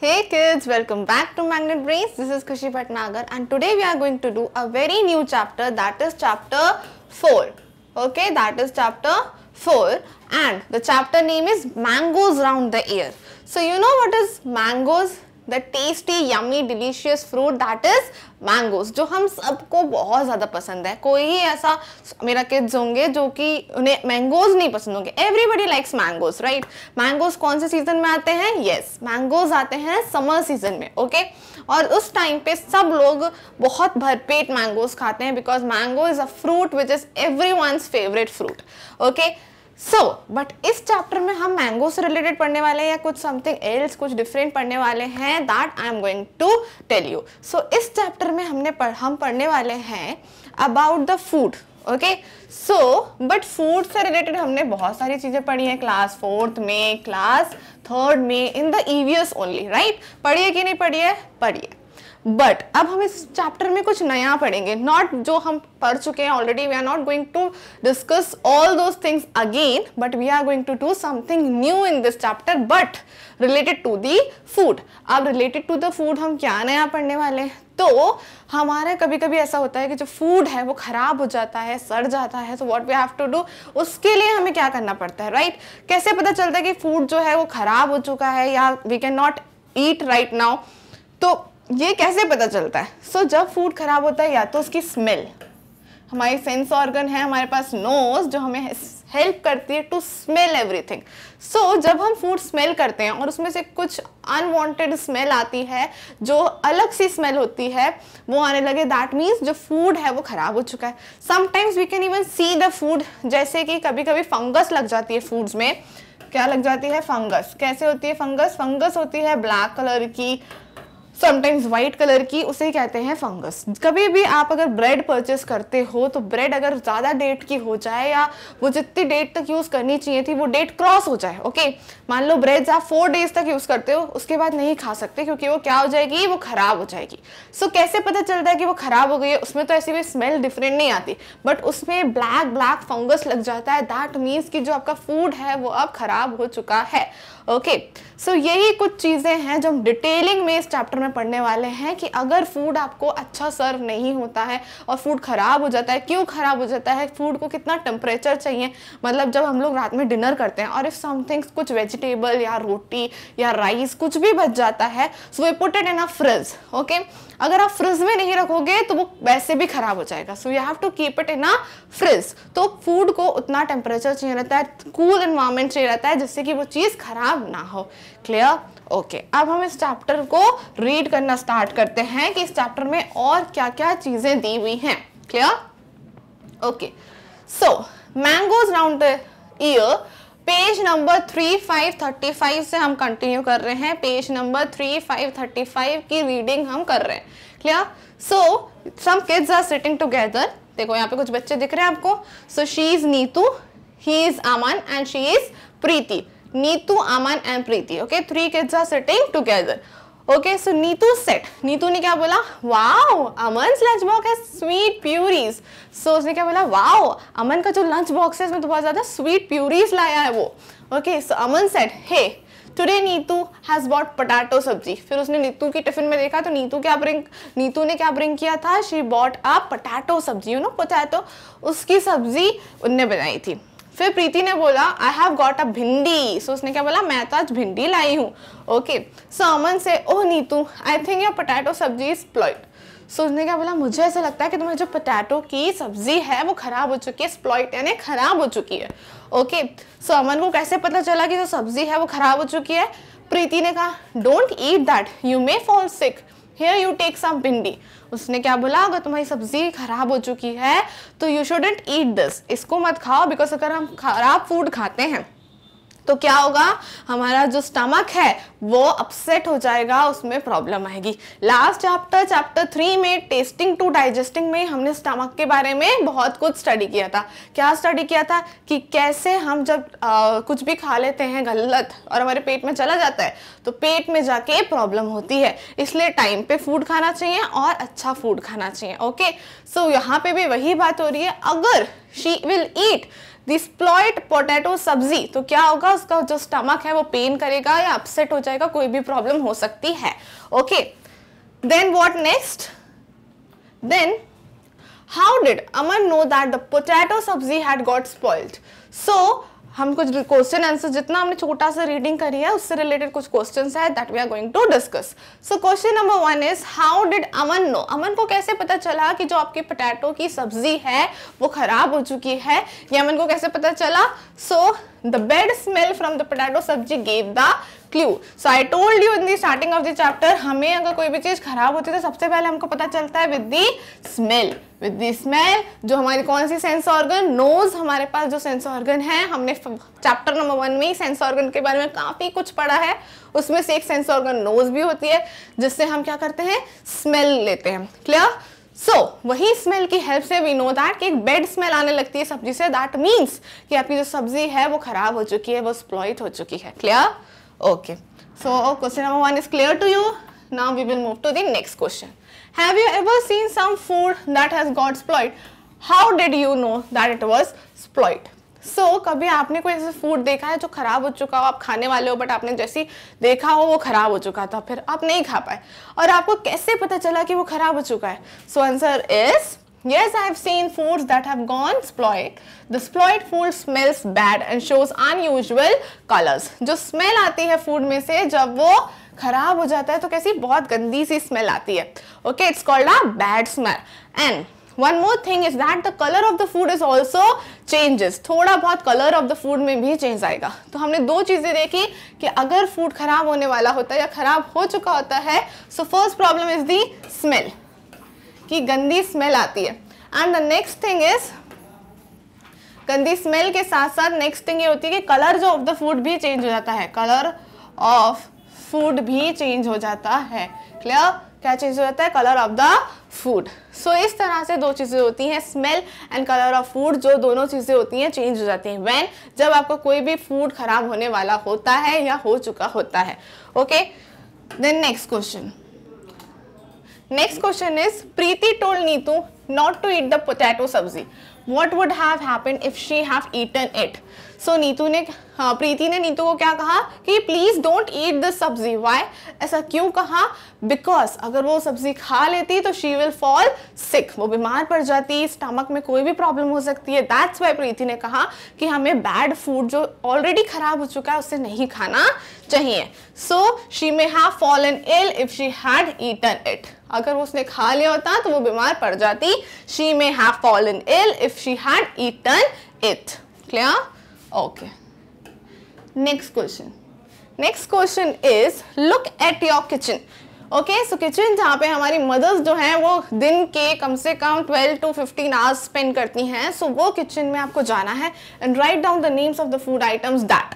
Hey kids, welcome back to Magnet Brains. This is Khushi Bhatnagar and today we are going to do a very new chapter, that is chapter 4. Okay, that is chapter 4 and the chapter name is Mangoes Round the Year. So you know what is mangoes? The tasty, yummy, delicious fruit that is mangoes, जो हम सबको बहुत ज़्यादा पसंद है. कोई ही ऐसा मेरा किड्स होंगे जो कि उन्हें मैंगोज नहीं पसंद होंगे. Everybody likes mangoes, right. Mangoes कौन से सीजन में आते हैं? यस, मैंगोज आते हैं समर सीजन में. ओके और उस टाइम पे सब लोग बहुत भरपेट मैंगोज खाते हैं because mango is a fruit which is everyone's favourite fruit. Okay but इस चैप्टर में हम मैंगो से रिलेटेड पढ़ने वाले हैं या कुछ समथिंग एल्स, कुछ डिफरेंट पढ़ने वाले हैं, that I am going to tell you. So इस चैप्टर में हम पढ़ने वाले हैं about the food. Okay but food से रिलेटेड हमने बहुत सारी चीजें पढ़ी हैं क्लास 4th में, क्लास 3rd में, in the EVS only, right. पढ़िए कि नहीं पढ़िए? पढ़िए. बट अब हम इस चैप्टर में कुछ नया पढ़ेंगे, नॉट जो हम पढ़ चुके हैं already. We are not going to discuss all those things again, but we are going to do something new in this chapter but related to the food. अब रिलेटेड टू द फूड हम क्या नया पढ़ने वाले हैं? तो हमारा कभी कभी ऐसा होता है कि जो फूड है वो खराब हो जाता है, सड़ जाता है. तो what we have to do, उसके लिए हमें क्या करना पड़ता है, राइट. कैसे पता चलता है कि फूड जो है वो खराब हो चुका है या we can not eat right now? तो ये कैसे पता चलता है? जब फूड खराब होता है या तो उसकी स्मेल, हमारी सेंस ऑर्गन है हमारे पास नोज जो हमें हेल्प करती है टू स्मेल एवरीथिंग. जब हम फूड स्मेल करते हैं और उसमें से कुछ अनवांटेड स्मेल आती है, जो अलग सी स्मेल होती है वो आने लगे, दैट मीन्स जो फूड है वो खराब हो चुका है. Sometimes we can even see the food, जैसे कि कभी कभी फंगस लग जाती है फूड्स में. क्या लग जाती है? फंगस. कैसे होती है फंगस? फंगस होती है ब्लैक कलर की, समटाइम्स वाइट कलर की, उसे कहते हैं फंगस. कभी भी आप अगर ब्रेड परचेस करते हो तो ब्रेड अगर ज़्यादा डेट की हो जाए या वो जितनी डेट तक यूज़ करनी चाहिए थी वो डेट क्रॉस हो जाए, ओके. मान लो ब्रेड्स आप 4 डेज तक यूज़ करते हो, उसके बाद नहीं खा सकते क्योंकि वो क्या हो जाएगी? वो खराब हो जाएगी. कैसे पता चलता है कि वो खराब हो गई है? उसमें तो ऐसी भी स्मेल डिफरेंट नहीं आती, बट उसमें ब्लैक फंगस लग जाता है. दैट मीन्स कि जो आपका फूड है वो अब खराब हो चुका है. ओके यही कुछ चीज़ें हैं जो हम डिटेलिंग में इस चैप्टर में पढ़ने वाले हैं कि अगर फूड आपको अच्छा सर्व नहीं होता है और फूड खराब हो जाता है, क्यों खराब हो जाता है, फूड को कितना टेम्परेचर चाहिए. मतलब जब हम लोग रात में डिनर करते हैं और इफ समथिंग कुछ वेजिटेबल या रोटी या राइस कुछ भी बच जाता है, so we put it in a fridge. Okay अगर आप फ्रिज में नहीं रखोगे तो वो वैसे भी खराब हो जाएगा. You have to keep it in a fridge. तो फूड को उतना टेम्परेचर चाहिए रहता है, कूल एनवायरनमेंट चाहिए रहता है जिससे कि वो चीज़ खराब ना हो. क्लियर? ओके अब हम इस चैप्टर को रीड करना स्टार्ट करते हैं कि इस चैप्टर में और क्या क्या चीजें दी हुई हैं. Clear? Okay mangoes round the year, page number 3535 से हम कंटिन्यू कर रहे हैं. पेज नंबर 3535 की रीडिंग हम कर रहे हैं. Clear? Some kids are sitting together. देखो यहाँ पे कुछ बच्चे दिख रहे हैं आपको. She is Neetu, he is Aman and she is Preeti. Neetu, Aman and Preeti. Okay, 3 kids are sitting together. Okay, so Neetu said. Neetu ने क्या बोला? Wow, Aman's lunch box has sweet purees. उसने क्या बोला? Wow, अमन का जो लंच बॉक्स है इसमें तो बहुत ज़्यादा स्वीट प्यूरीज लाया है वो. Okay, so Aman said, hey, today Neetu has bought potato सब्जी. फिर उसने नीतू की टिफिन में देखा तो नीतू ने क्या ब्रिंग किया था? She bought a potato सब्जी, you know potato, उसकी सब्जी उनने बनाई थी. फिर प्रीति ने बोला आई हैव गॉट अ भिंडी. उसने क्या बोला? मैं तो आज भिंडी लाई हूँ. ओके अमन से oh Neetu, I think your potato sabzi is spoiled. उसने क्या बोला? मुझे ऐसा लगता है कि तुम्हारी जो पोटैटो की सब्जी है वो खराब हो चुकी है. स्प्लॉइड यानी खराब हो चुकी है. ओके अमन को कैसे पता चला कि जो सब्जी है वो खराब हो चुकी है? प्रीति ने कहा don't eat that, you may fall sick, here you take some bhindi. उसने क्या बोला? अगर तुम्हारी सब्जी खराब हो चुकी है तो यू शुडंट ईट दिस, इसको मत खाओ. बिकॉज अगर हम खराब फूड खाते हैं तो क्या होगा? हमारा जो स्टमक है वो अपसेट हो जाएगा, उसमें प्रॉब्लम आएगी. लास्ट चैप्टर 3 में टेस्टिंग टू डाइजेस्टिंग में हमने स्टमक के बारे में बहुत कुछ स्टडी किया था. क्या स्टडी किया था? कि कैसे हम जब कुछ भी खा लेते हैं गलत और हमारे पेट में चला जाता है तो पेट में जाके प्रॉब्लम होती है. इसलिए टाइम पे फूड खाना चाहिए और अच्छा फूड खाना चाहिए. ओके यहाँ पे भी वही बात हो रही है. अगर she will eat the spoilt potato sabzi, तो क्या होगा, उसका जो स्टमक है वो पेन करेगा या अपसेट हो जाएगा, कोई भी प्रॉब्लम हो सकती है. Okay, then what next, then how did Aman know that the potato sabzi had got spoiled. So हम कुछ क्वेश्चन आंसर, जितना हमने छोटा सा रीडिंग करी है उससे रिलेटेड कुछ क्वेश्चंस है that we are going to discuss. So question number 1 is how did Aman know, Aman को कैसे पता चला कि जो आपके पोटैटो की सब्जी है वो खराब हो चुकी है, ये अमन को कैसे पता चला. सो the bad smell from the potato sabji gave the clue. So I told you in the starting of the chapter, हमें अगर कोई भी चीज खराब होती है तो सबसे पहले हमको पता चलता है with the smell. with the smell, जो हमारी कौन सी सेंस ऑर्गन, नोज, हमारे पास जो सेंस ऑर्गन है, हमने चैप्टर नंबर 1 में ही सेंस ऑर्गन के बारे में काफी कुछ पढ़ा है. उसमें से एक सेंस ऑर्गन नोज भी होती है जिससे हम क्या करते हैं, स्मेल लेते हैं. क्लियर. सो वही स्मेल की हेल्प से वी नो दैट कि एक बैड स्मेल आने लगती है सब्जी से, दैट मीन्स कि आपकी जो सब्जी है वो खराब हो चुकी है, वो स्प्लॉइट हो चुकी है. Clear. Okay, so question number 1 is clear to you. Now we will move to the next question. Have you ever seen some food that has got spoilt, how did you know that it was spoilt. So कभी आपने कोई ऐसा food देखा है जो खराब हो चुका हो, आप खाने वाले हो बट आपने जैसी देखा हो वो खराब हो चुका था, फिर आप नहीं खा पाए, और आपको कैसे पता चला कि वो खराब हो चुका है. So answer is yes, I have seen foods that have gone spoiled. The spoiled food smells bad and shows unusual colors. जो स्मेल आती है फूड में से जब वो खराब हो जाता है तो कैसी बहुत गंदी सी स्मेल आती है. Okay, it's called a bad smell. And one more thing is that the color of the food is also changes. थोड़ा बहुत color of the food में भी change आएगा. तो हमने दो चीजें देखी कि अगर फूड खराब होने वाला होता है या खराब हो चुका होता है, so first problem is the smell, कि गंदी स्मेल आती है. And the next thing is, गंदी स्मेल के साथ साथ नेक्स्ट थिंग ये होती है कि कलर जो ऑफ द फूड भी चेंज हो जाता है, कलर ऑफ फूड भी चेंज हो जाता है. क्लियर. क्या चेंज हो जाता है, कलर ऑफ द फूड. सो इस तरह से दो चीजें होती हैं, smell and colour of food, जो दोनों चीजें होती हैं चेंज हो जाती हैं व्हेन, जब आपका कोई भी फूड खराब होने वाला होता है या हो चुका होता है. Okay, then next question. Next question is, Preeti told Neetu not to eat the potato sabzi. What would have happened if she have eaten it? So प्रीति ने नीतू को क्या कहा कि प्लीज डोंट ईट द सब्जी. वाई, ऐसा क्यों कहा? Because अगर वो सब्जी खा लेती तो शी विल फॉल सिक, वो बीमार पड़ जाती, स्टमक में कोई भी प्रॉब्लम हो सकती है. दैट्स वाई प्रीति ने कहा कि हमें बैड फूड जो ऑलरेडी खराब हो चुका है उससे नहीं खाना चाहिए. So she may have fallen ill if she had eaten it. अगर उसने खा लिया होता तो वो बीमार पड़ जाती. She may have fallen ill if she had eaten it. Clear. Okay, next question. Next question is, look at your kitchen. Okay, so kitchen जहाँ पे हमारी मदर्स जो हैं वो दिन के कम से कम 12 to 15 आवर्स स्पेंड करती हैं. सो वो किचन में आपको जाना है and write down the names of the food items that.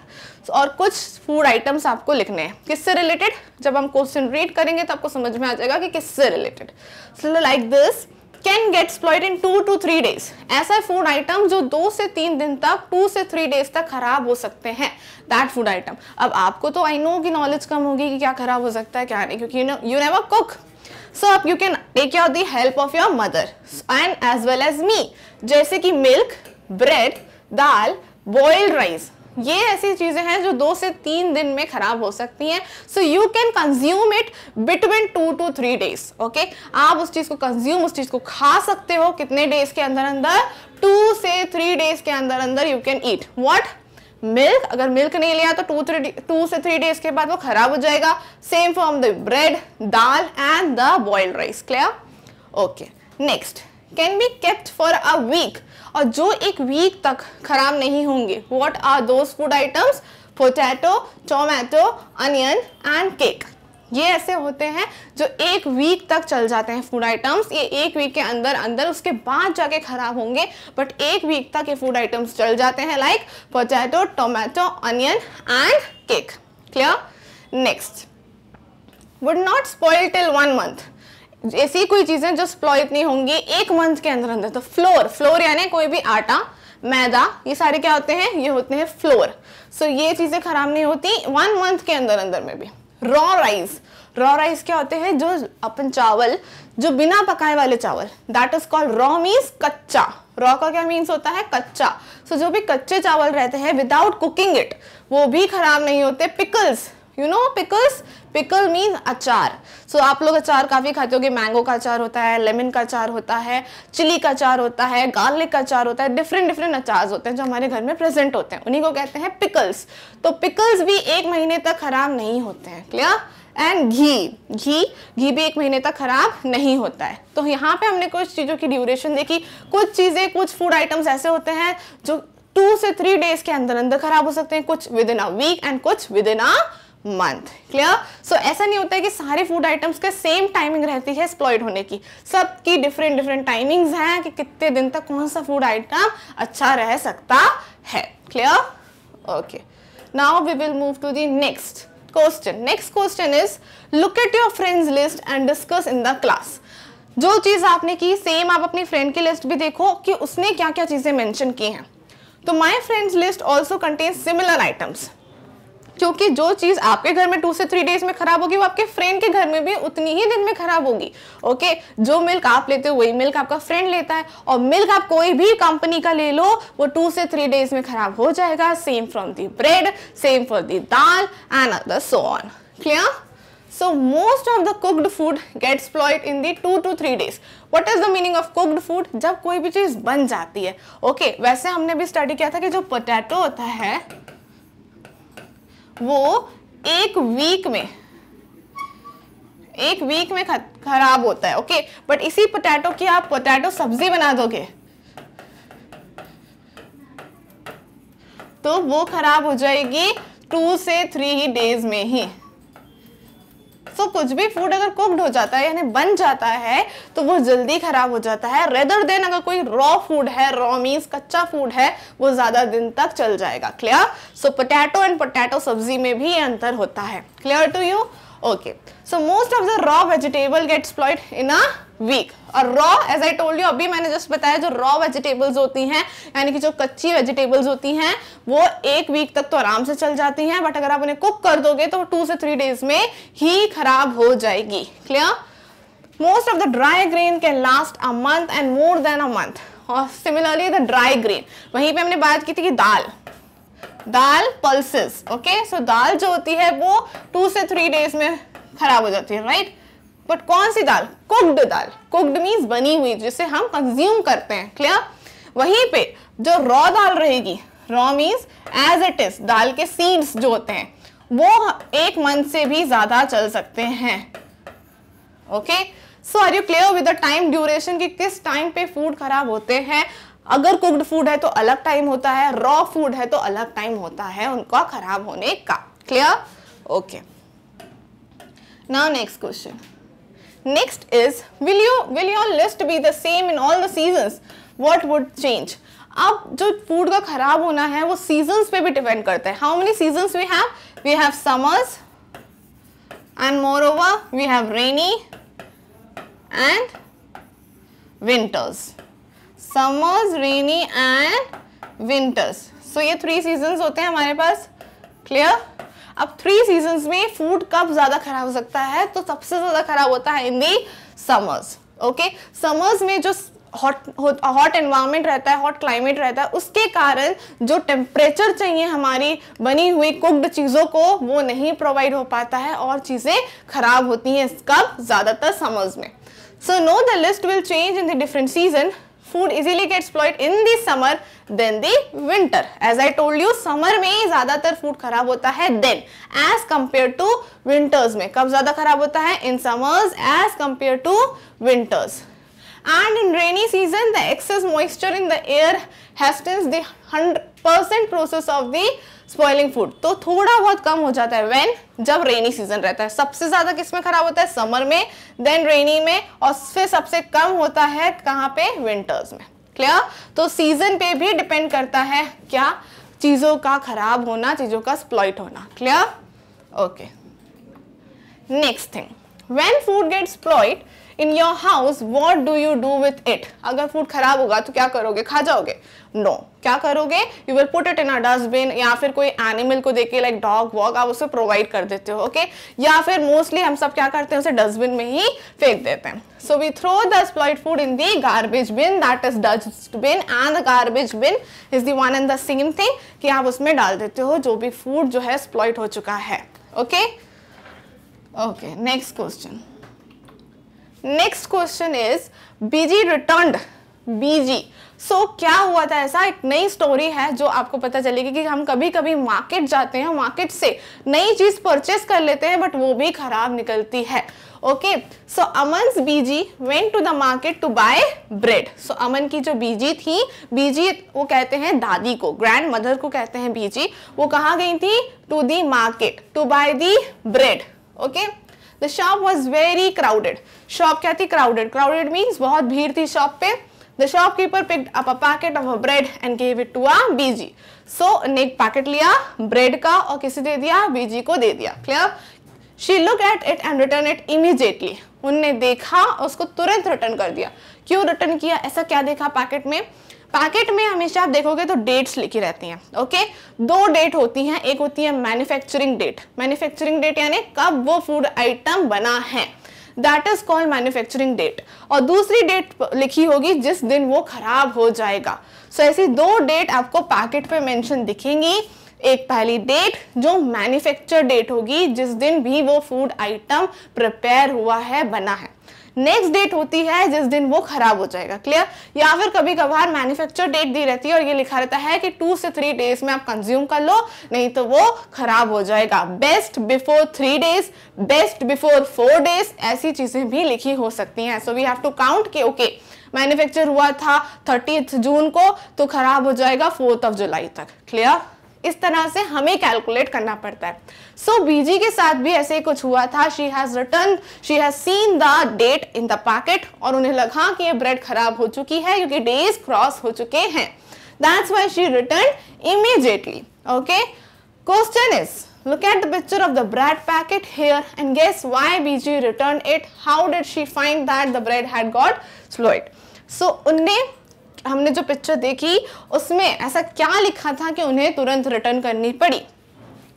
और कुछ फूड आइटम्स आपको लिखने हैं. किससे रिलेटेड? जब हम क्वेश्चन रीड करेंगे तो आपको समझ में आ जाएगा कि किससे related. So like this, can get spoiled in 2 to 3 days. ऐसा फूड आइटम जो 2 से 3 दिन तक, 2 से 3 days तक खराब हो सकते हैं. That food item. अब आपको तो आई नो कि नॉलेज कम होगी कि क्या खराब हो सकता है क्या नहीं, क्योंकि यू नेवर कुक. सो अब you can take your the help of your mother and as well as me. जैसे कि मिल्क, ब्रेड, दाल, बॉइल्ड राइस, ये ऐसी चीजें हैं जो 2 से 3 दिन में खराब हो सकती हैं. So you can consume it between 2 to 3 days. Okay, आप उस चीज को कंज्यूम, उस चीज को खा सकते हो कितने डेज के अंदर अंदर? 2 से 3 days के अंदर अंदर you can eat what? Milk. अगर मिल्क नहीं लिया तो 2 से 3 days के बाद वो खराब हो जाएगा. Same from the bread, dal and the boiled rice. Clear. Okay, next, can be kept for a week. और जो एक वीक तक खराब नहीं होंगे, what are those food items? Potato, tomato, onion and cake. ये ऐसे होते हैं जो एक वीक तक चल जाते हैं फूड आइटम्स. ये एक वीक के अंदर अंदर उसके बाद जाके खराब होंगे, बट एक वीक तक ये फूड आइटम्स चल जाते हैं, like potato, tomato, onion and cake. Clear. Next, would not spoil till 1 month. ऐसी कोई चीजें जो स्पॉइल नहीं होंगी 1 month के अंदर अंदर. तो फ्लोर यानी कोई भी आटा, मैदा, ये सारे क्या होते हैं? ये होते हैं फ्लोर. सो ये चीजें खराब नहीं होती 1 month के अंदर अंदर में भी. रॉ राइस क्या होते हैं? जो अपन चावल, जो बिना पकाए वाले चावल, that is called raw means कच्चा. रॉ का क्या मीन्स होता है? कच्चा। सो जो भी कच्चे चावल रहते हैं विदाउट कुकिंग इट, वो भी खराब नहीं होते। Pickles, you know pickles, pickle means अचार। सो आप लोग अचार काफ़ी खाते होगे, मैंगो का अचार होता है, लेमन का अचार होता है, चिली का अचार होता है, गार्लिक का अचार होता है, डिफरेंट डिफरेंट अचार होते हैं जो हमारे घर में प्रेजेंट होते हैं, उन्हीं को कहते हैं पिकल्स। तो पिकल्स भी 1 महीने तक खराब नहीं होते हैं। क्लियर? एंड घी भी 1 महीने तक खराब नहीं होता है। तो यहाँ पे हमने कुछ चीज़ों की ड्यूरेशन देखी। कुछ चीज़ें, कुछ फूड आइटम्स ऐसे होते हैं जो 2 से 3 डेज के अंदर अंदर खराब हो सकते हैं, कुछ within a week and कुछ within a month. Clear? So ऐसा नहीं होता है कि सारे फूड आइटम्स के सेम टाइमिंग रहती है एक्सप्लॉइट होने की, सबकी डिफरेंट डिफरेंट टाइमिंग्स हैं कि कितने दिन तक कौन सा फूड आइटम अच्छा रह सकता है। Clear? Okay, now we will move to the next question. Next question is look at your friends list and discuss in the class. जो चीज आपने की सेम आप अपनी फ्रेंड की लिस्ट भी देखो कि उसने क्या क्या चीजें मेंशन की हैं। तो my friends list also contains similar items, क्योंकि जो चीज आपके घर में 2 से 3 डेज में खराब होगी वो आपके फ्रेंड के घर में भी उतनी ही दिन में खराब होगी। ओके, जो मिल्क आप लेते हो वही मिल्क आपका फ्रेंड लेता है, और मिल्क आप कोई भी कंपनी का ले लो वो 2 से 3 डेज में खराब हो जाएगा। Same from the bread, same for the dal and other so on. Clear? So most of the cooked food gets spoiled in the 2 to 3 days. What is the meaning of cooked food? जब कोई भी चीज बन जाती है। Okay, वैसे हमने भी स्टडी किया था कि जो पोटैटो होता है वो 1 वीक में खराब होता है। ओके, बट इसी पोटैटो की आप पोटैटो सब्जी बना दोगे तो वो खराब हो जाएगी 2 से 3 डेज में ही। तो कुछ भी फूड अगर कुक्ड हो जाता है यानी बन जाता है तो वो जल्दी खराब हो जाता है, रेदर देन अगर कोई रॉ फूड है, रॉ मीन्स कच्चा फूड है, वो ज्यादा दिन तक चल जाएगा। Clear? So potato and potato सब्जी में भी अंतर होता है। Clear to you? Okay, so most of the raw vegetable gets spoiled in a week. और raw, as I told you, अभी मैंने जस्ट बताया, जो रॉ वेजिटेबल्स होती हैं यानी कि जो कच्ची वेजिटेबल्स होती हैं वो 1 वीक तक तो आराम से चल जाती हैं, बट अगर आप उन्हें कुक कर दोगे तो 2 से 3 डेज में ही खराब हो जाएगी। Clear? Most of the dry grain can last a month and more than a month. और सिमिलरली द ड्राई ग्रेन, वहीं पे हमने बात की थी कि दाल पल्सेस। ओके, सो दाल जो होती है वो 2 से 3 डेज में खराब हो जाती है, राइट? बट कौन सी दाल? कुक्ड दाल। कुक्ड मीन्स बनी हुई, जिसे हम कंज्यूम करते हैं। क्लियर? वहीं पे जो रॉ दाल रहेगी, raw means as it is, दाल के सीड्स जो होते हैं वो 1 मंथ से भी ज्यादा चल सकते हैं। Okay, so are you clear with the time duration कि किस टाइम पे फूड खराब होते हैं? अगर कुक्ड फूड है तो अलग टाइम होता है, रॉ फूड है तो अलग टाइम होता है उनका खराब होने का। Clear? Okay, now next question. Next is, will your list be the same in all the seasons? What would change? अब जो फूड का खराब होना है वो सीजन्स पे भी डिपेंड करता है। How many seasons we have? We have summers and moreover we have rainy and winters. Summers, rainy and winters. So ये 3 seasons होते हैं हमारे पास। Clear? अब 3 सीजन्स में फूड कब ज्यादा खराब हो सकता है? तो सबसे ज्यादा खराब होता है इन दी समर्स। ओके, समर्स में जो हॉट एनवायरनमेंट रहता है, हॉट क्लाइमेट रहता है, उसके कारण जो टेम्परेचर चाहिए हमारी बनी हुई कुक्ड चीजों को वो नहीं प्रोवाइड हो पाता है और चीजें खराब होती हैं कब? ज्यादातर समर्स में। So know the list will change in the different season. Food easily gets spoiled in the summer than the winter. As I told you, summer में ज्यादातर फूड खराब होता है then as compared to winters में। कब ज्यादा खराब होता है? In summers as compared to winters. And in rainy season, the excess moisture in the air hastens the 100% process of the spoiling food. तो थोड़ा बहुत कम हो जाता है when, जब रेनी सीजन रहता है। सबसे ज्यादा किसमें खराब होता है? समर में, देन रेनी में, और फिर सबसे कम होता है कहाँ पे? विंटर्स में। क्लियर? तो सीजन पे भी डिपेंड करता है क्या? चीजों का खराब होना, चीजों का स्प्लॉइट होना। Clear? Okay, next thing, when food gets spoilt in your house, what do you do with it? अगर फूड खराब होगा तो क्या करोगे? खा जाओगे? नो, क्या करोगे, you will put it in a dustbin, या फिर कोई एनिमल को देके लाइक डॉग वॉग आप उसे प्रोवाइड कर देते हो, ओके या फिर मोस्टली हम सब क्या करते हैं उसे डस्टबिन में ही फेंक देते हैं. So we throw the spoilt food in the garbage bin, that is dustbin, and the garbage bin is the one and the same thing कि आप उसमें डाल देते हो जो भी फूड जो है एक्सप्लॉइट हो चुका है. Okay okay, next question. Next question is Biji returned. Biji, so क्या हुआ था ऐसा, एक नई स्टोरी है जो आपको पता चलेगी कि हम कभी कभी मार्केट जाते हैं, मार्केट से नई चीज परचेस कर लेते हैं बट वो भी खराब निकलती है. Okay, so Aman's Biji went to the market to buy bread. So Aman की जो बीजी थी, बीजी वो कहते हैं दादी को, ग्रैंड मदर को कहते हैं बीजी, वो कहाँ गई थी, to the market to buy the bread. Okay, the shop was very crowded. Shop क्या थी, क्राउडेड. क्राउडेड मीन्स बहुत भीड़ थी शॉप पे. The shopkeeper picked up a packet of a bread and gave it to a busy. So ने एक packet लिया bread का और किसे दे दिया, बीजी को दे दिया. Clear. She looked at it and returned it immediately. उनने देखा और उसको तुरंत रिटर्न कर दिया. क्यों रिटर्न किया, ऐसा क्या देखा पैकेट में. पैकेट में हमेशा आप देखोगे तो डेट्स लिखी रहती हैं. ओके, दो डेट होती हैं, एक होती है मैन्युफैक्चरिंग डेट. मैन्युफैक्चरिंग डेट यानी कब वो फूड आइटम बना है, that is called manufacturing date. और दूसरी डेट लिखी होगी जिस दिन वो खराब हो जाएगा. सो ऐसी दो डेट आपको पैकेट पे मेंशन दिखेंगी. एक पहली डेट जो मैन्युफैक्चर डेट होगी, जिस दिन भी वो फूड आइटम प्रिपेयर हुआ है, बना है. नेक्स्ट डेट होती है जिस दिन वो खराब हो जाएगा. क्लियर. या फिर कभी कभार मैन्युफैक्चर डेट दी रहती है और ये लिखा रहता है कि 2 से 3 डेज में आप कंज्यूम कर लो, नहीं तो वो खराब हो जाएगा. Best before 3 days, best before 4 days, ऐसी चीजें भी लिखी हो सकती हैं. So we have to count कि ओके मैन्युफैक्चर हुआ था 30 जून को तो खराब हो जाएगा 4 जुलाई तक. क्लियर. इस तरह से हमें कैलकुलेट करना पड़ता है. सो बीजी के साथ भी ऐसे कुछ हुआ था. She has seen the date in the packet और उन्हें लगा कि ये ब्रेड खराब हो चुकी है क्योंकि डेज क्रॉस हो चुके हैं. That's why she return immediately. Okay, question is look at the picture of the bread packet here and guess why BG returned it. How did she find that the bread had got spoiled? So हमने जो picture देखी उसमें ऐसा क्या लिखा था कि उन्हें तुरंत रिटर्न करनी पड़ी.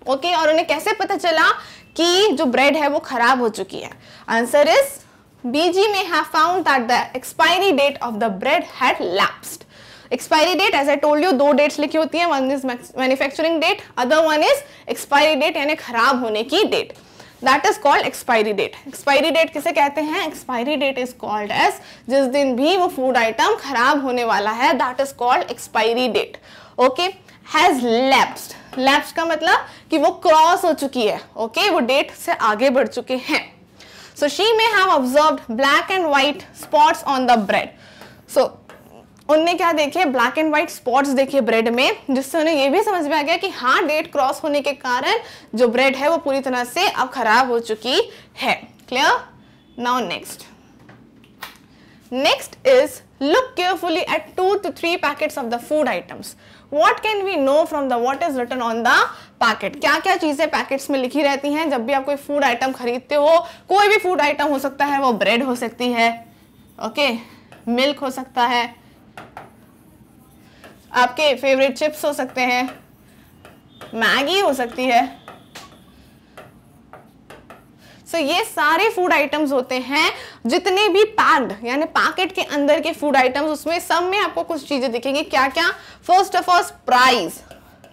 ओके, और उन्हें कैसे पता चला कि जो ब्रेड है वो खराब हो चुकी है. Answer is BG may have found that the expiry date of the bread had lapsed. Expiry date, as I told you, दो डेट्स लिखी होती हैं. One is manufacturing date, other one is expiry date यानी खराब होने की date. That is called expiry date. Expiry date किसे कहते हैं, expiry date is called as जिस दिन भी वो फूड आइटम खराब होने वाला है, that is called expiry date. Okay, has lapsed. Lapsed का मतलब कि वो क्रॉस हो चुकी है. ओके, वो डेट से आगे बढ़ चुके हैं. So she may have observed black and white spots on the bread. So उनने क्या देखे, ब्लैक एंड व्हाइट स्पॉट्स देखे ब्रेड में, जिससे उन्हें ये भी समझ में आ गया कि हाँ डेट क्रॉस होने के कारण जो ब्रेड है वो पूरी तरह से अब खराब हो चुकी है. Clear. Now next is look carefully at 2 to 3 packets of the food items. What can we know from the what is written on the packet? क्या क्या चीजें पैकेट्स में लिखी रहती हैं जब भी आप कोई फूड आइटम खरीदते हो. कोई भी फूड आइटम हो सकता है, वो ब्रेड हो सकती है, ओके, मिल्क हो सकता है, आपके फेवरेट चिप्स हो सकते हैं, मैगी हो सकती है. सो ये सारे फूड आइटम्स होते हैं, जितने भी पैक्ड यानी पैकेट के अंदर के फूड आइटम्स, उसमें सब में आपको कुछ चीजें दिखेंगी. क्या क्या, first of all price.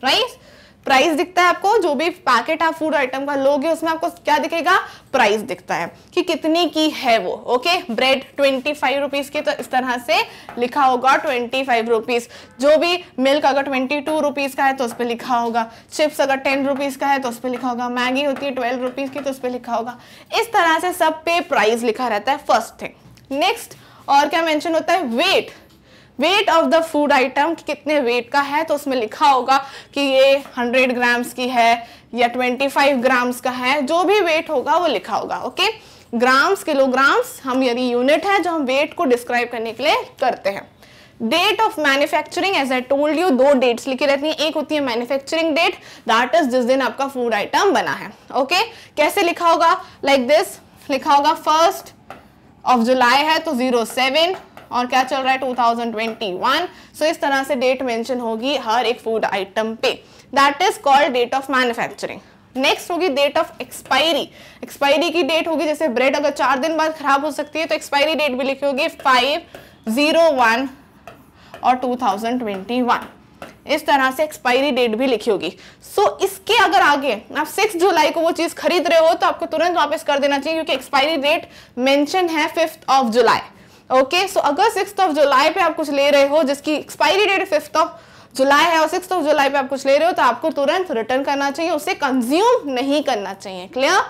Right, price दिखता है आपको. जो भी पैकेट आप फूड आइटम का लोगे उसमें आपको क्या दिखेगा, प्राइस दिखता है कि कितनी की है वो. ओके, ब्रेड 25 रुपीज की तो इस तरह से लिखा होगा 25 रुपीज. जो भी मिल्क अगर 22 रुपीज का है तो उस पर लिखा होगा. चिप्स अगर 10 रुपीज का है तो उस पर लिखा होगा. मैगी होती है 12 रुपीज की तो उस पर लिखा होगा. इस तरह से सब पे प्राइस लिखा रहता है. First thing. नेक्स्ट और क्या मेंशन होता है, weight. Weight of the food item, कितने वेट का है तो उसमें लिखा होगा कि ये 100 ग्राम्स की है या 25 ग्राम्स का है. जो भी वेट होगा वो लिखा होगा. ओके, ग्राम्स, किलोग्राम्स हम यानी यूनिट है जो हम वेट को डिस्क्राइब करने के लिए करते हैं. Date of manufacturing, as I told you, दो डेट्स लिखी रहती हैं. एक होती है मैन्युफैक्चरिंग डेट, दैट इज जिस दिन आपका फूड आइटम बना है. ओके, कैसे लिखा होगा, लाइक दिस लिखा होगा 1 जुलाई है तो 07 और क्या चल रहा है 2021। सो इस तरह से डेट मेंशन होगी हर एक फूड आइटम पे, that is called date of manufacturing. Next होगी डेट ऑफ एक्सपायरी। एक्सपायरी की डेट होगी, जैसे ब्रेड अगर 4 दिन बाद खराब हो सकती है तो एक्सपायरी डेट भी लिखी होगी 5/01 और 2021, इस तरह से एक्सपायरी डेट भी लिखी होगी। सो इसके अगर आगे आप 6 जुलाई को वो चीज खरीद रहे हो तो आपको तुरंत वापस कर देना चाहिए, क्योंकि एक्सपायरी डेट मेंशन है 5 जुलाई। ओके, सो अगर 6 जुलाई पे आप कुछ ले रहे हो जिसकी एक्सपायरी डेट 5 जुलाई है और 6 जुलाई पे आप कुछ ले रहे हो तो आपको तुरंत रिटर्न करना चाहिए, उसे कंज्यूम नहीं करना चाहिए। क्लियर?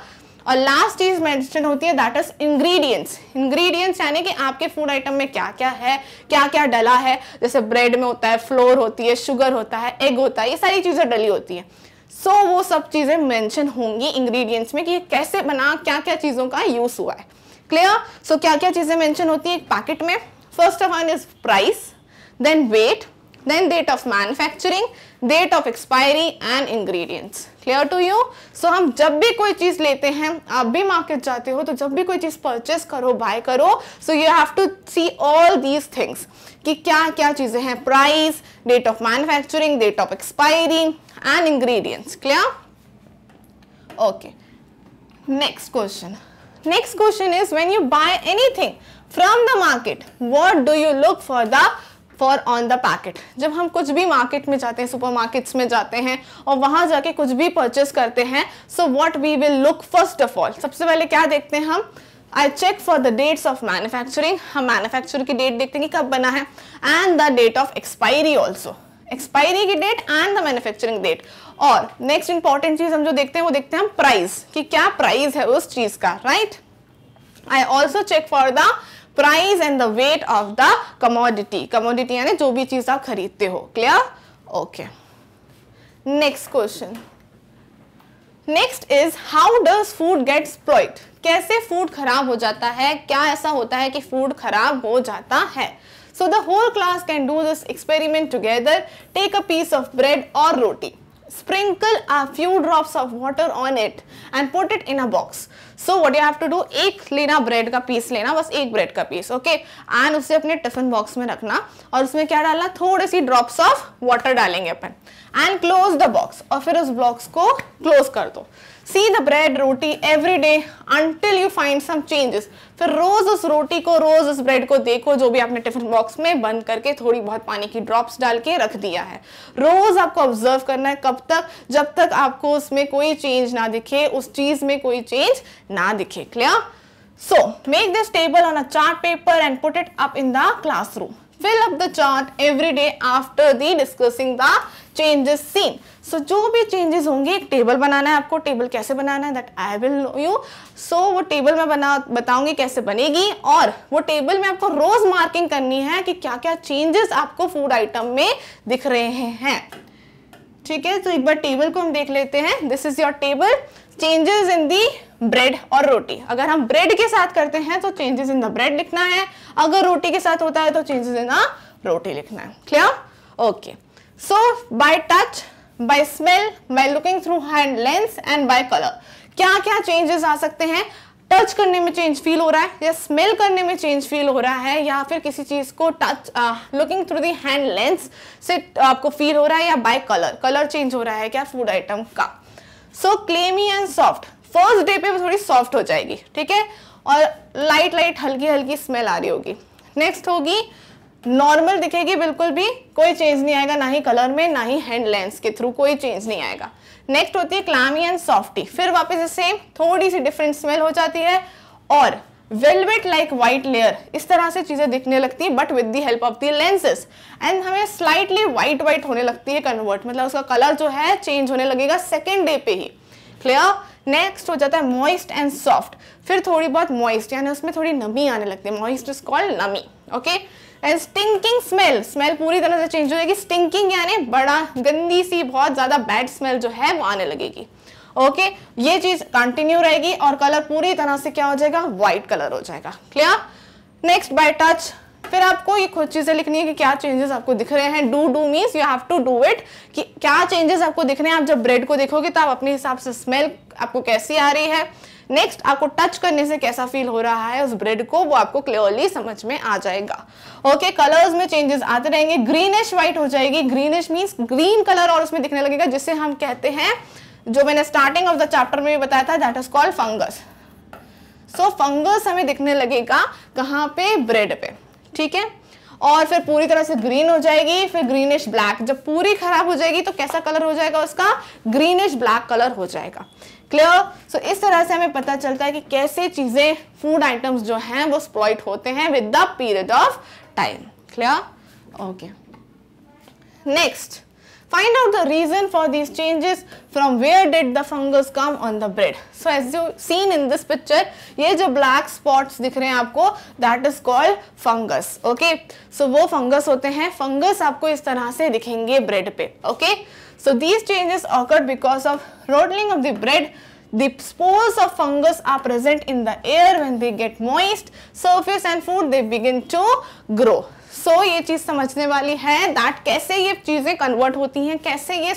और लास्ट चीज मेंशन होती है दैट इज इंग्रेडिएंट्स। इंग्रेडिएंट्स यानी कि आपके फूड आइटम में क्या क्या है, क्या क्या डला है। जैसे ब्रेड में होता है फ्लोर होती है, शुगर होता है, एग होता है, ये सारी चीजें डली होती है। सो वो सब चीजें मेंशन होंगी इंग्रेडिएंट्स में कि ये कैसे बना, क्या क्या चीजों का यूज हुआ है। क्लियर? सो क्या क्या चीजें मेंशन होती है एक पैकेट में? First one is price, then weight, then date of manufacturing, date of expiry and ingredients. Clear to you? So हम जब भी कोई चीज लेते हैं, आप भी मार्केट जाते हो तो जब भी कोई चीज परचेस करो, बाय करो, so you have to see all these things कि क्या क्या चीजें हैं, price, date of manufacturing, date of expiry and ingredients. Clear? Okay, next question is when you buy anything from the market, what do you look for on the packet. जब हम कुछ भी market में जाते हैं, सुपरमार्केट्स में जाते हैं और वहां जाके कुछ भी परचेस करते हैं, so what we will look first of all, सबसे पहले क्या देखते हैं हम? I check for the dates of manufacturing, हम मैन्युफैक्चर की डेट देखते हैं कि कब बना है, and the date of expiry also, expiry की date and the manufacturing date. और नेक्स्ट इंपॉर्टेंट चीज हम जो देखते हैं वो देखते हैं हम प्राइस, कि क्या प्राइस है उस चीज का, right? I also check for the price and the weight of the commodity यानी जो भी चीज आप खरीदते हो। Clear? Okay, next question is how does food get spoiled. कैसे फूड खराब हो जाता है, क्या ऐसा होता है कि फूड खराब हो जाता है? So the whole class can do this experiment together. Take a piece of bread और रोटी, sprinkle a few drops of water on it and put it in a box. So what you have to do, एक लेना bread का piece लेना, बस एक bread का piece, okay, and उसे अपने टिफिन बॉक्स में रखना और उसमें क्या डालना, थोड़ी सी ड्रॉप्स ऑफ वाटर डालेंगे अपन, एंड क्लोज द बॉक्स, और फिर उस बॉक्स को क्लोज कर दो। See the bread roti every day until you find some changes. फिर रोज उस रोटी को, रोज उस ब्रेड को देखो जो भी आपने टिफिन बॉक्स में बंद करके थोड़ी बहुत पानी की ड्रॉप्स डाल के रख दिया है। रोज आपको ऑब्जर्व करना है, कब तक? जब तक आपको उसमें कोई चेंज ना दिखे, उस चीज में कोई चेंज ना दिखे। Clear? So make this table on a chart paper and put it up in the classroom. Fill up the chart every day after the discussing the changes seen. So जो भी changes होंगे एक table बनाना है आपको। Table कैसे बनाना है that I will know you. So वो table मैं बताऊंगी कैसे बनेगी, और वो टेबल में आपको रोज मार्किंग करनी है कि क्या क्या चेंजेस आपको फूड आइटम में दिख रहे हैं। ठीक है, तो एक बार टेबल को हम देख लेते हैं। This is your table, changes in the bread और रोटी। अगर हम ब्रेड के साथ करते हैं तो चेंजेस इन द ब्रेड लिखना है, अगर रोटी के साथ होता है तो चेंजेस इन द रोटी लिखना है। Clear? Okay, so by touch, by smell, by looking through hand lens and by colour, क्या क्या चेंजेस आ सकते हैं? टच करने में चेंज फील हो रहा है, या स्मेल करने में चेंज फील हो रहा है, या फिर किसी चीज को touch looking through the hand lens से आपको फील हो रहा है, या बाय कलर चेंज हो रहा है क्या फूड आइटम का। सो clammy and soft, first day पे थोड़ी सॉफ्ट हो जाएगी, ठीक है, और लाइट हल्की हल्की स्मेल आ रही होगी। नेक्स्ट होगी नॉर्मल दिखेगी, बिल्कुल भी कोई चेंज नहीं आएगा, ना ही कलर में ना ही हैंड लेंस के थ्रू कोई चेंज नहीं आएगा। नेक्स्ट होती है क्लैमी एंड सॉफ्टी, फिर वापस से थोड़ी सी डिफरेंट स्मेल हो जाती है, और वेलवेट लाइक व्हाइट लेयर, इस तरह से चीजें दिखने लगती है but with the help of the lenses, and हमें स्लाइटली व्हाइट होने लगती है कन्वर्ट, मतलब उसका कलर जो है चेंज होने लगेगा सेकेंड डे पे ही। क्लियर? नेक्स्ट हो जाता है मॉइस्ट एंड सॉफ्ट, फिर थोड़ी बहुत मॉइस्ट यानी उसमें थोड़ी नमी आने लगती है, मॉइस्ट इज कॉल्ड नमी। ओके, एंड स्टिंकिंग स्मेल पूरी तरह से चेंज हो जाएगी, स्टिंकिंग यानी बड़ा गंदी सी बहुत ज्यादा बैड स्मेल जो है वो आने लगेगी। ओके, ये चीज कंटिन्यू रहेगी और कलर पूरी तरह से क्या हो जाएगा, व्हाइट कलर हो जाएगा। क्लियर? नेक्स्ट बाय टच, फिर आपको ये खुद चीजें लिखनी है कि क्या चेंजेस आपको दिख रहे हैं। Do means you have to do it, कि क्या चेंजेस आपको दिख रहे हैं। आप जब ब्रेड को देखोगे तो आप अपने हिसाब से स्मेल आपको कैसी आ रही है, नेक्स्ट आपको टच करने से कैसा फील हो रहा है उस ब्रेड को, वो आपको क्लियरली समझ में आ जाएगा। ओके, कलर्स में चेंजेस आते रहेंगे, ग्रीनिश व्हाइट हो जाएगी, ग्रीनिश मींस ग्रीन कलर और उसमें दिखने लगेगा, जिसे हम कहते हैं, जो मैंने स्टार्टिंग ऑफ द चैप्टर में भी बताया था, that is called fungus. So fungus हमें दिखने लगेगा कहाँ पे, ब्रेड पे, ठीक है। और फिर पूरी तरह से ग्रीन हो जाएगी, फिर ग्रीनिश ब्लैक, जब पूरी खराब हो जाएगी तो कैसा कलर हो जाएगा उसका, ग्रीनिश ब्लैक कलर हो जाएगा। क्लियर? सो इस तरह से हमें पता चलता है कि कैसे चीजें, फूड आइटम्स जो हैं वो स्प्लॉइट होते हैं with the period of time. Clear? Okay, next, find out the reason for these changes, from where did the fungus come on the bread. So as you seen in this picture, ये जो black spots दिख रहे हैं आपको, that is called fungus. Okay, so वो fungus होते हैं, fungus आपको इस तरह से दिखेंगे bread पे। Okay, so these changes occurred because of rottling of the bread. The spores of fungus are present in the air when they get moist surface and food, they begin to grow. So ये चीज समझने वाली है that कैसे ये चीजें convert होती हैं, कैसे ये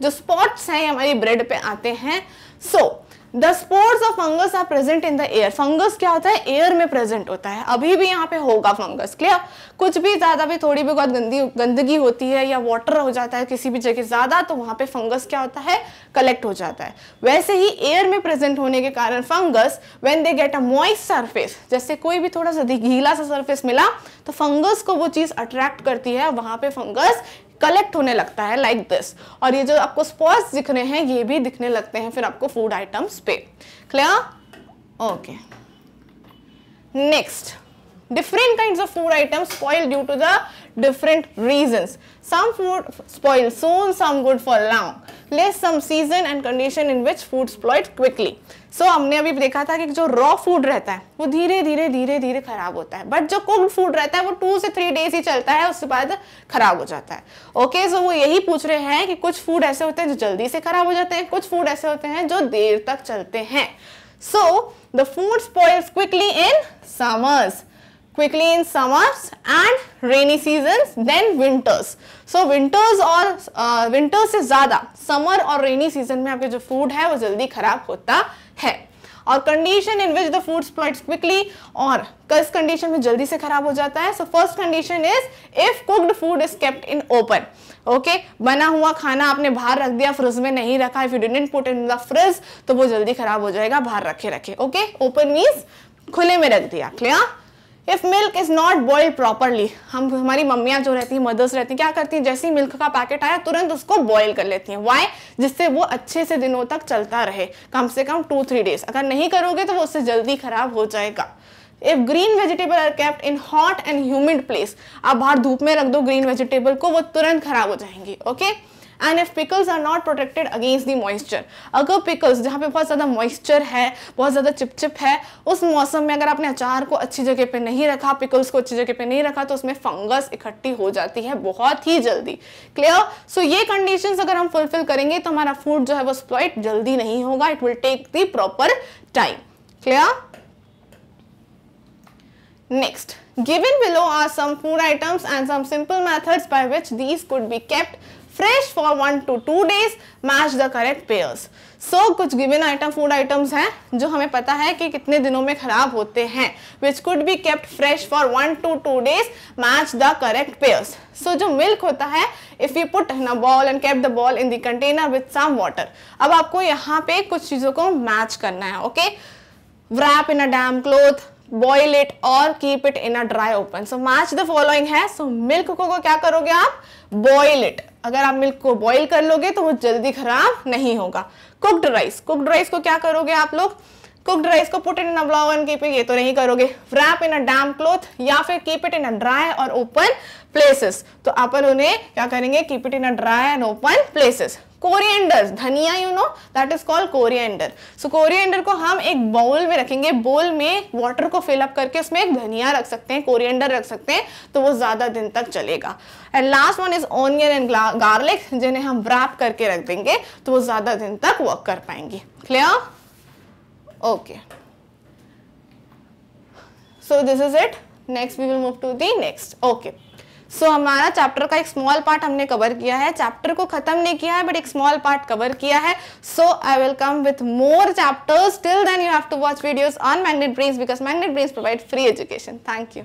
जो स्पॉट्स हैं हमारी ब्रेड पे आते हैं। So the spores of fungus are present in the air. Fungus क्या होता है, एयर में प्रेजेंट होता है, अभी भी यहाँ पे होगा फंगस। क्लियर? कुछ भी ज्यादा भी थोड़ी भी बहुत गंदगी होती है या वाटर हो जाता है किसी भी जगह ज्यादा, तो वहां पे फंगस क्या होता है, कलेक्ट हो जाता है। वैसे ही एयर में प्रेजेंट होने के कारण fungus when they get a moist surface, जैसे कोई भी थोड़ा सा गीला सा सरफेस मिला तो फंगस को वो चीज अट्रैक्ट करती है, वहां पे फंगस कलेक्ट होने लगता है लाइक दिस। और ये जो आपको स्पॉट्स दिख रहे हैं ये भी दिखने लगते हैं फिर आपको फूड आइटम्स पे। Clear? Okay, next, different kinds of food items spoil due to the different reasons. Some food spoil soon, some good for long. Less some season and condition in which food spoils quickly. So हमने अभी देखा था कि जो raw food रहता है वो धीरे धीरे खराब होता है, बट जो कुक्ड फूड रहता है वो 2 से 3 डेज ही चलता है, उसके बाद खराब हो जाता है। ओके, सो वो यही पूछ रहे हैं कि कुछ फूड ऐसे होते हैं जो जल्दी से खराब हो जाते हैं, कुछ फूड ऐसे होते हैं जो देर तक चलते हैं। So the food spoils quickly in summers. Quickly in summers and rainy seasons, then winters. So winters और winters से ज़्यादा summer और rainy season में आपके जो food है वो जल्दी खराब होता है। और condition in which the food spoils quickly, और किस condition में जल्दी से खराब हो जाता है। So first condition is if cooked food is kept in open. Okay, बना हुआ खाना आपने बाहर रख दिया, फ्रिज में नहीं रखा, if you didn't put in the fridge, तो वो जल्दी खराब हो जाएगा बाहर रखे रखे। ओके, open means खुले में रख दिया। Clear? If milk is not boiled properly, हमारी मम्मियां जो रहती हैं, मदर्स रहती हैं, क्या करती हैं, जैसे ही मिल्क का पैकेट आया तुरंत उसको बॉईल कर लेती हैं। व्हाई? जिससे वो अच्छे से दिनों तक चलता रहे, कम से कम 2-3 डेज। अगर नहीं करोगे तो वो उससे जल्दी खराब हो जाएगा। If green vegetable are kept in hot and humid place, आप बाहर धूप में रख दो ग्रीन वेजिटेबल को, वो तुरंत खराब हो जाएंगी। Okay, and if pickles are not protected against the moisture, अगर पिकल्स जहाँ पे बहुत ज़्यादा मॉइस्चर है, बहुत ज़्यादा चिपचिप है, उस मौसम में अगर आपने अचार को अच्छी जगह पे नहीं रखा, पिकल्स को अच्छी जगह पे नहीं रखा, तो उसमें फंगस इकट्ठी हो जाती है बहुत ही जल्दी। क्लियर? सो ये कंडीशंस अगर हम फुलफिल करेंगे तो हमारा फूड जो है वो स्प्लॉइट जल्दी नहीं होगा, it will take the proper time. Clear? Next, given below are some food items and some simple methods by which these could be kept fresh for 1 to 2 days. Match the correct pairs. So कुछ given item food items हैं जो हमें पता है कि कितने दिनों में खराब होते हैं, which could be kept fresh for 1 to 2 days. Match the correct pairs. So जो milk होता है, if we put in a bowl and kept the bowl in the container with some water. अब आपको यहाँ पे कुछ चीजों को मैच करना है। Okay, wrap in a damp cloth, boil it और keep it in a dry open. So match the following है। So milk को क्या करोगे आप, boil it। अगर आप मिल्क को बॉईल कर लोगे तो वो जल्दी खराब नहीं होगा। कुक्ड राइस, कुक्ड राइस को क्या करोगे आप लोग, कुक्ड राइस को पुट इन अ बोल एंड कीप इट, ये तो नहीं करोगे। Rap in a damp cloth या फिर keep it in a dry और ओपन प्लेसेस, तो अपन उन्हें क्या करेंगे, keep it in a dry and open places. Coriander, धनिया, you know that is called coriander. So coriander को हम एक बाउल में रखेंगे, बाउल में वाटर को फिल अप करके उसमें एक धनिया रख सकते हैं, कोरिएंडर रख सकते हैं, तो वो ज्यादा दिन तक चलेगा। And last one is onion and garlic, जिन्हें हम रैप करके रख देंगे तो वो ज्यादा दिन तक वर्क कर पाएंगे। Clear? Okay, so this is it. Next we will move to the next. Okay, सो हमारा चैप्टर का एक स्मॉल पार्ट हमने कवर किया है, चैप्टर को खत्म नहीं किया है बट एक स्मॉल पार्ट कवर किया है. So I will come with more chapters. Till then you have to watch videos on Magnet Brains because Magnet Brains provide free education. Thank you.